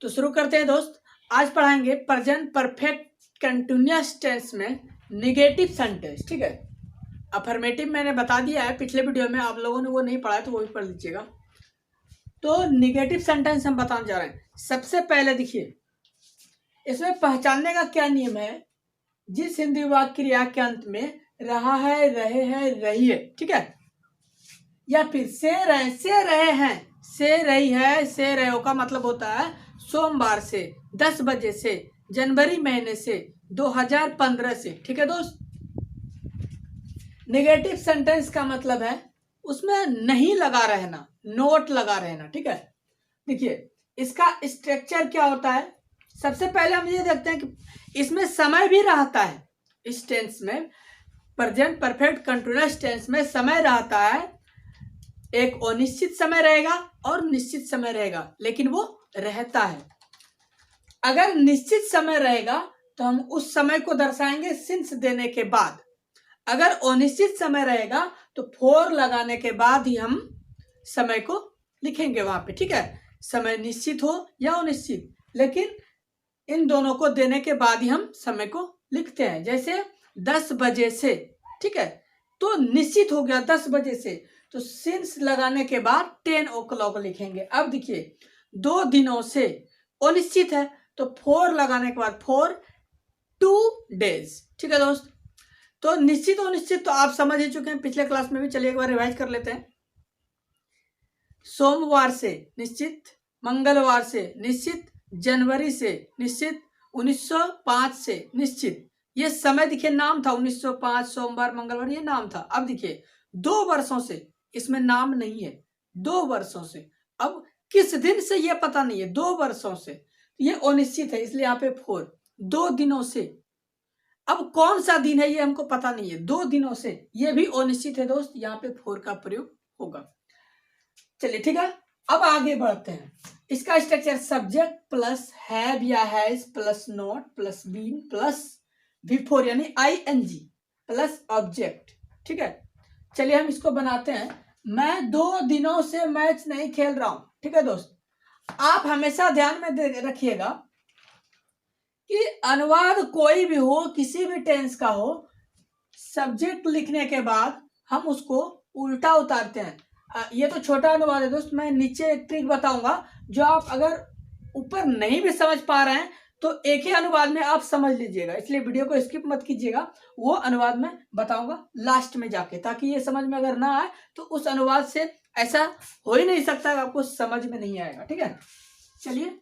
तो शुरू करते हैं दोस्त। आज पढ़ाएंगे प्रेजेंट परफेक्ट कंटिन्यूअस टेंस में निगेटिव सेंटेंस। ठीक है, अफर्मेटिव मैंने बता दिया है पिछले वीडियो में, आप लोगों ने वो नहीं पढ़ा है तो वो भी पढ़ लीजिएगा। तो निगेटिव सेंटेंस हम बताने जा रहे हैं। सबसे पहले देखिए, इसमें पहचानने का क्या नियम है। जिस हिंदी वाक्य क्रिया के अंत में रहा है, रहे हैं, रही है, ठीक है, या फिर से रहे हैं, से रही है, से रहे हो का मतलब होता है सोमवार से, 10 बजे से, जनवरी महीने से, 2015 से। ठीक है दोस्त, नेगेटिव सेंटेंस का मतलब है उसमें नहीं लगा रहना, नोट लगा रहना। ठीक है, देखिए इसका स्ट्रक्चर क्या होता है। सबसे पहले हम ये देखते हैं कि इसमें समय भी रहता है। इस टेंस में, प्रेजेंट परफेक्ट कंटीन्यूअस टेंस में समय रहता है। एक अनिश्चित समय रहेगा और निश्चित समय रहेगा, लेकिन वो रहता है। अगर निश्चित समय रहेगा तो हम उस समय को दर्शाएंगे सिंस देने के बाद। अगर अनिश्चित समय रहेगा तो फोर लगाने के बाद ही हम समय को लिखेंगे वहां पे। ठीक है, समय निश्चित हो या अनिश्चित, लेकिन इन दोनों को देने के बाद ही हम समय को लिखते हैं। जैसे 10 बजे से, ठीक है, तो निश्चित हो गया 10 बजे से, तो सिंस लगाने के बाद 10 o'clock लिखेंगे। अब देखिए 2 दिनों से अनिश्चित है, तो 4 लगाने के बाद 4 2 days। ठीक है दोस्त, तो निश्चित और निश्चित तो आप समझ ही चुके हैं पिछले क्लास में भी। चलिए एक बार रिवाइज कर लेते हैं। सोमवार से निश्चित, मंगलवार से निश्चित, जनवरी से निश्चित, 1905 से निश्चित। ये समय देखिए नाम था, 1905, सोमवार, मंगलवार, ये नाम था। अब देखिए 2 वर्षों से इसमें नाम नहीं है, 2 वर्षों से। अब किस दिन से ये पता नहीं है, 2 वर्षों से, ये अनिश्चित है, इसलिए यहाँ पे 4। 2 दिनों से, अब कौन सा दिन है ये हमको पता नहीं है, 2 दिनों से, ये भी अनिश्चित है दोस्त, यहाँ पे 4 का प्रयोग होगा। चलिए ठीक है, अब आगे बढ़ते हैं। इसका स्ट्रक्चर सब्जेक्ट प्लस हैव या has plus not plus been plus before यानी आईएनजी प्लस ऑब्जेक्ट। ठीक है, चलिए हम इसको बनाते हैं। मैं 2 दिनों से मैच नहीं खेल रहा हूं। ठीक है दोस्त, आप हमेशा ध्यान में रखिएगा कि अनुवाद कोई भी हो, किसी भी टेंस का हो, सब्जेक्ट लिखने के बाद हम उसको उल्टा उतारते हैं। ये तो छोटा अनुवाद है दोस्त, मैं नीचे एक ट्रिक बताऊंगा जो आप अगर ऊपर नहीं भी समझ पा रहे हैं तो एक ही अनुवाद में आप समझ लीजिएगा, इसलिए वीडियो को स्किप मत कीजिएगा। वो अनुवाद में बताऊंगा लास्ट में जाके, ताकि ये समझ में अगर ना आए तो उस अनुवाद से ऐसा हो ही नहीं सकता कि आपको समझ में नहीं आएगा। ठीक है, चलिए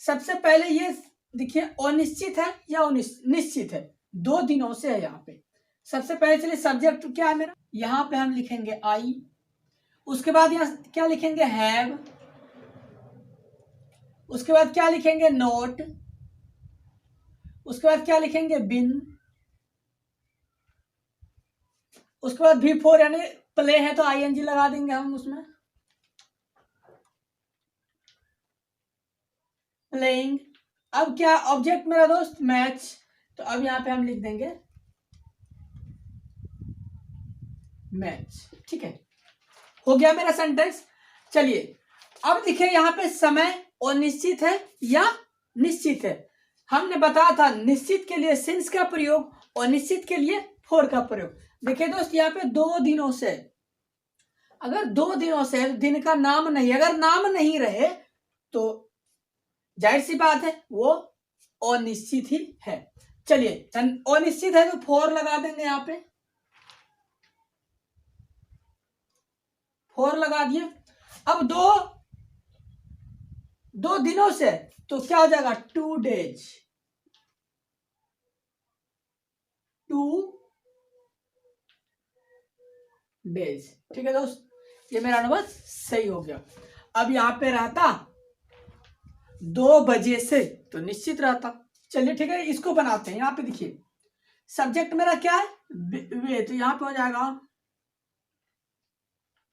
सबसे पहले ये देखिए अनिश्चित है या निश्चित है, 2 दिनों से है यहाँ पे। सबसे पहले चलिए सब्जेक्ट क्या है मेरा, यहाँ पे हम लिखेंगे आई। उसके बाद यहाँ क्या लिखेंगे, हैव। उसके बाद क्या लिखेंगे, नोट। उसके बाद क्या लिखेंगे, बिन। उसके बाद बिफोर यानी प्ले है तो आईएनजी लगा देंगे हम उसमें, प्लेइंग। अब क्या ऑब्जेक्ट मेरा दोस्त, मैच, तो अब यहाँ पे हम लिख देंगे मैच। ठीक है, हो गया मेरा सेंटेंस। चलिए अब देखिए यहाँ पे समय अनिश्चित है या निश्चित है। हमने बताया था निश्चित के लिए सिंस का प्रयोग, अनिश्चित के लिए फोर का प्रयोग। देखिए दोस्त यहाँ पे 2 दिनों से, अगर 2 दिनों से दिन का नाम नहीं, अगर नाम नहीं रहे तो जाहिर सी बात है वो अनिश्चित ही है। चलिए अनिश्चित है तो 4 लगा देंगे, यहाँ पे 4 लगा दिए। अब 2 दिनों से तो क्या हो जाएगा, 2 days, 2 days। ठीक है दोस्त, ये मेरा अनुवाद सही हो गया। अब यहाँ पे रहता 2 बजे से, तो निश्चित रहता। चलिए ठीक है, इसको बनाते हैं। यहाँ पे देखिए सब्जेक्ट मेरा क्या है, वे, तो यहाँ पे हो जाएगा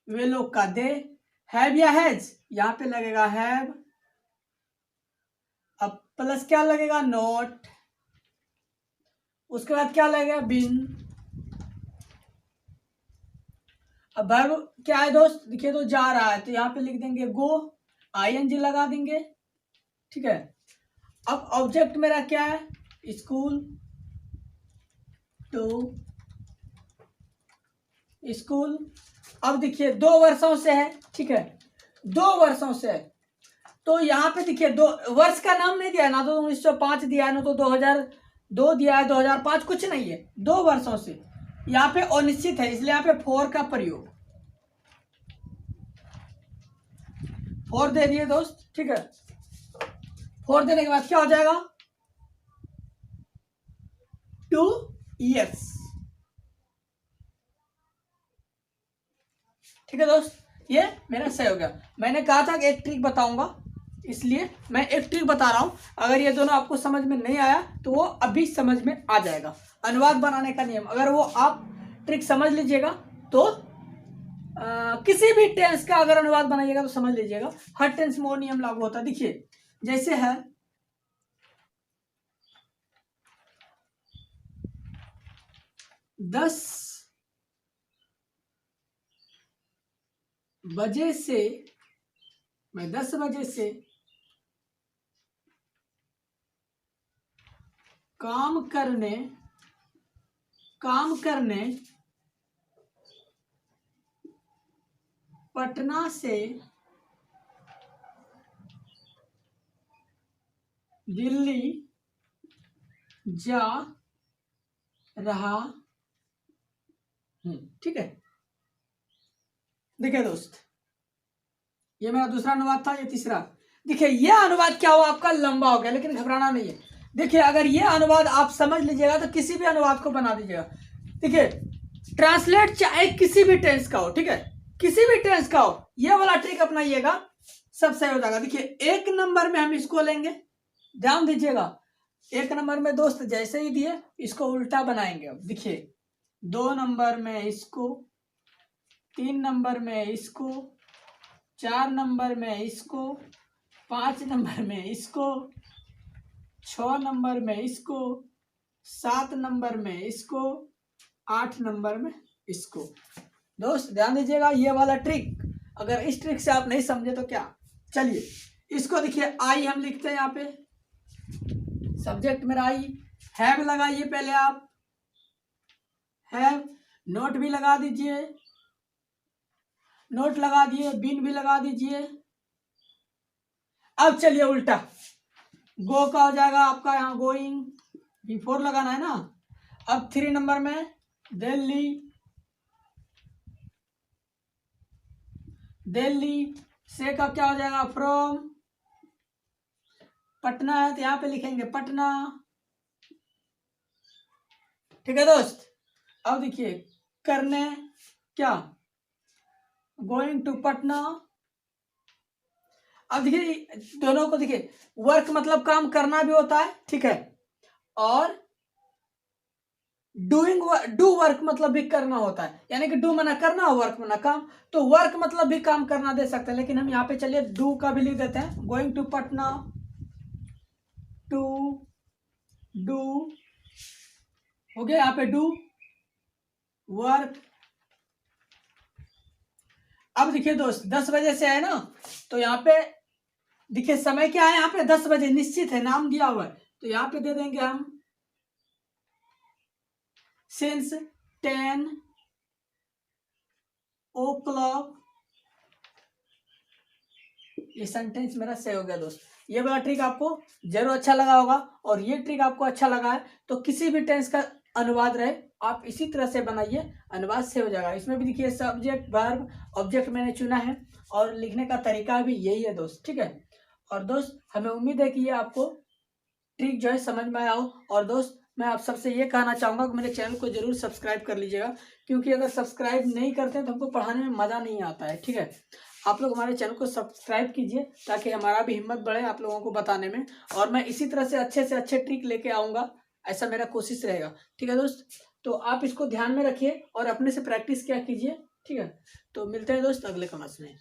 वे लोग का दे। हैव या हैज, यहाँ पे लगेगा हैव। अब प्लस क्या लगेगा, नोट। उसके बाद क्या लगेगा, बिन। अब वर्ब क्या है दोस्त, देखिए तो जा रहा है, तो यहाँ पे लिख देंगे गो, आईएनजी लगा देंगे। ठीक है। अब ऑब्जेक्ट मेरा क्या है, स्कूल टू स्कूल। अब देखिए 2 वर्षों से है, ठीक है, 2 वर्षों से है, तो यहाँ पे देखिए 2 वर्ष का नाम नहीं दिया है, ना तो 1905 दिया है, ना तो 2002 दिया है, 2005 कुछ नहीं है, 2 वर्षों से। यहाँ पे अनिश्चित है, इसलिए यहाँ पे फॉर का प्रयोग, फॉर दे दिए दोस्त, ठीक है। फॉर देने के बाद क्या हो जाएगा, 2 years, ठीक है दोस्त, ये मेरा सही हो गया। मैंने कहा था कि एक ट्रिक बताऊंगा, इसलिए मैं एक ट्रिक बता रहा हूं। अगर ये दोनों आपको समझ में नहीं आया तो वो अभी समझ में आ जाएगा। अनुवाद बनाने का नियम, अगर वो आप ट्रिक समझ लीजिएगा तो किसी भी टेंस का अगर अनुवाद बनाइएगा तो समझ लीजिएगा, हर टेंस में वो नियम लागू होता है। देखिए जैसे है 10 बजे से, मैं 10 बजे से काम करने पटना से दिल्ली जा रहा हूं, ठीक है। देखिए दोस्त, ये मेरा दूसरा अनुवाद था, ये तीसरा। देखिए ये अनुवाद क्या हुआ, आपका लंबा हो गया, लेकिन घबराना नहीं है। देखिए अगर ये अनुवाद आप समझ लीजिएगा तो किसी भी अनुवाद को बना दीजिएगा। देखिए ट्रांसलेट चाहे किसी भी टेंस का हो, ठीक है, किसी भी टेंस का हो, ये वाला ट्रिक अपनाइएगा, सब सही हो जाएगा। देखिए 1 नंबर में हम इसको लेंगे, ध्यान दीजिएगा, 1 नंबर में दोस्त जैसे ही दिए इसको उल्टा बनाएंगे। अब देखिए 2 नंबर में इसको, 3 नंबर में इसको, 4 नंबर में इसको, 5 नंबर में इसको, 6 नंबर में इसको, 7 नंबर में इसको, 8 नंबर में इसको। दोस्त ध्यान दीजिएगा ये वाला ट्रिक, अगर इस ट्रिक से आप नहीं समझे तो क्या, चलिए इसको देखिए, आई हम लिखते हैं यहाँ पे, सब्जेक्ट मेरा आई, हैव लगाइए पहले आप, हैव, नोट भी लगा दीजिए, नोट लगा दिए, बीन भी लगा दीजिए। अब चलिए उल्टा, गो का हो जाएगा आपका यहाँ गोइंग, बिफोर लगाना है ना। अब 3 नंबर में दिल्ली, दिल्ली से का क्या हो जाएगा, फ्रॉम, पटना है तो यहाँ पे लिखेंगे पटना, ठीक है दोस्त। अब देखिए करने क्या, गोइंग टू पटना। अब देखिए दोनों को देखिए, वर्क मतलब काम करना भी होता है, ठीक है, और डू वर्क मतलब भी करना होता है, यानी कि डू मना करना और वर्क मना काम, तो वर्क मतलब भी काम करना दे सकते हैं, लेकिन हम यहाँ पे चलिए डू का भी लिख देते हैं, going to Patna, to do हो गया, यहाँ पे डू वर्क। अब देखिए दोस्त 10 बजे से है ना, तो यहाँ पे देखिए समय क्या है, यहाँ पे 10 बजे निश्चित है, नाम दिया हुआ है, तो यहाँ पे दे देंगे हम सिंस 10 o'clock। ये सेंटेंस मेरा सही हो गया दोस्त। ये वाला ट्रिक आपको जरूर अच्छा लगा होगा, और ये ट्रिक आपको अच्छा लगा है तो किसी भी टेंस का अनुवाद रहे आप इसी तरह से बनाइए, अनुवाद से हो जाएगा। इसमें भी देखिए सब्जेक्ट वर्ब ऑब्जेक्ट मैंने चुना है, और लिखने का तरीका भी यही है दोस्त, ठीक है। और दोस्त हमें उम्मीद है कि ये आपको ट्रिक जो है समझ में आया हो। और दोस्त मैं आप सबसे ये कहना चाहूँगा कि मेरे चैनल को जरूर सब्सक्राइब कर लीजिएगा, क्योंकि अगर सब्सक्राइब नहीं करते हैं तो हमको पढ़ाने में मज़ा नहीं आता है, ठीक है। आप लोग हमारे चैनल को सब्सक्राइब कीजिए ताकि हमारा भी हिम्मत बढ़े आप लोगों को बताने में, और मैं इसी तरह से अच्छे ट्रिक लेके आऊँगा, ऐसा मेरा कोशिश रहेगा, ठीक है दोस्त। तो आप इसको ध्यान में रखिए और अपने से प्रैक्टिस क्या कीजिए, ठीक है। तो मिलते हैं दोस्त अगले क्लास में।